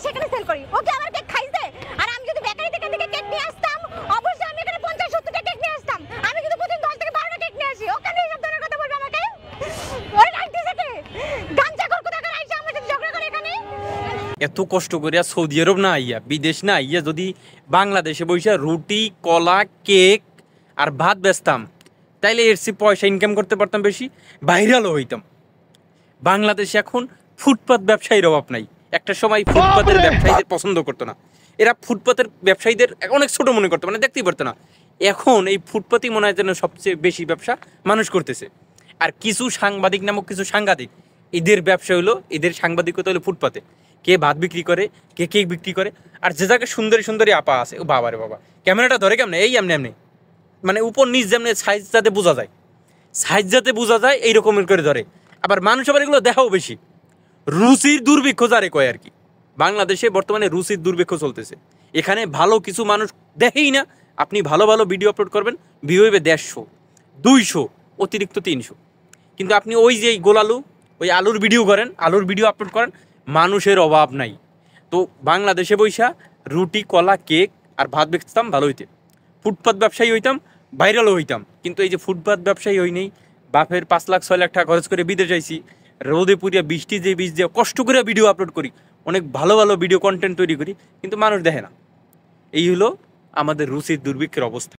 সেখানে সেল করি। ওকে আমার কেক খাইছে। আর আমি যদি বেকারি থেকে কেক নিয়ে আসতাম, অবশ্যই আমি এখানে 50-70 টা কেক নিয়ে আসতাম। আমি কিন্তু প্রতিদিন 10 থেকে 12 টা কেক নিয়ে আসি। ওকে নিয়ে সব ধরনের কথা বলবে আমাকে। ওই রাইতেছে কে? গাঞ্জাখোর কোথাকার আইসা আমার সাথে ঝগড়া করে এখানে। এত কষ্ট করিয়া সৌদি আরব না আইয়া, বিদেশ না আইয়া যদি বাংলাদেশে বসে রুটি, কলা, কেক আর ভাত বেচতাম, তাইলে এর চেয়ে পয়সা ইনকাম করতে পারতাম বেশি, ভাইরালও হইতাম। বাংলাদেশে এখন ফুটপাত ব্যবসায়ীর অভাব নাই। একটা সময় ফুটপাতের ব্যবসায়ীদের পছন্দ করতো না, এরা ফুটপাতের ব্যবসায়ীদের অনেক ছোট মনে করতো, মানে দেখতেই পারতো না। এখন এই ফুটপাতই মনে হয় যেন সবচেয়ে বেশি ব্যবসা মানুষ করতেছে। আর কিছু সাংবাদিক নামক কিছু সাংঘাতিক, এদের ব্যবসা হলো, এদের সাংবাদিকতা হলো ফুটপাতে। কে ভাত বিক্রি করে, কে কেক বিক্রি করে, আর যে জায়গায় সুন্দরী সুন্দরী আপা আছে, ও বাবা রে বাবা, ক্যামেরাটা ধরে কেমনে, এই এমনি এমনি, মানে উপর নিচ যেমনি সাইজ যাতে বোঝা যায়, সাইজ যাতে বোঝা যায় এই রকমের করে ধরে। আবার মানুষ আবার এগুলো দেখাও বেশি। রুচির দুর্ভিক্ষ যারে কয় আর কি। বাংলাদেশে বর্তমানে রুচির দুর্ভিক্ষ চলতেছে। এখানে ভালো কিছু মানুষ দেখেই না। আপনি ভালো ভালো ভিডিও আপলোড করবেন, ভিউ হইবে 150, 200, অতিরিক্ত 300। কিন্তু আপনি ওই যে গোলালু, ওই আলুর ভিডিও করেন, আলুর ভিডিও আপলোড করেন, মানুষের অভাব নাই। তো বাংলাদেশে বৈশা রুটি, কলা, কেক আর ভাত বেচতাম, ভালো হইতে। ফুটপাত ব্যবসায়ী হইতাম, ভাইরালও হইতাম। কিন্তু এই যে ফুটপাত ব্যবসায়ী হই নেই, বাপের 5 লাখ 6 লাখ টাকা খরচ করে বিদেশ যাইছি, রোদে পুরিয়া বৃষ্টি যে বীজ দিয়ে কষ্ট করে ভিডিও আপলোড করি, অনেক ভালো ভালো ভিডিও কন্টেন্ট তৈরি করি, কিন্তু মানুষ দেখে না। এই হলো আমাদের রুচির দুর্ভিক্ষের অবস্থা।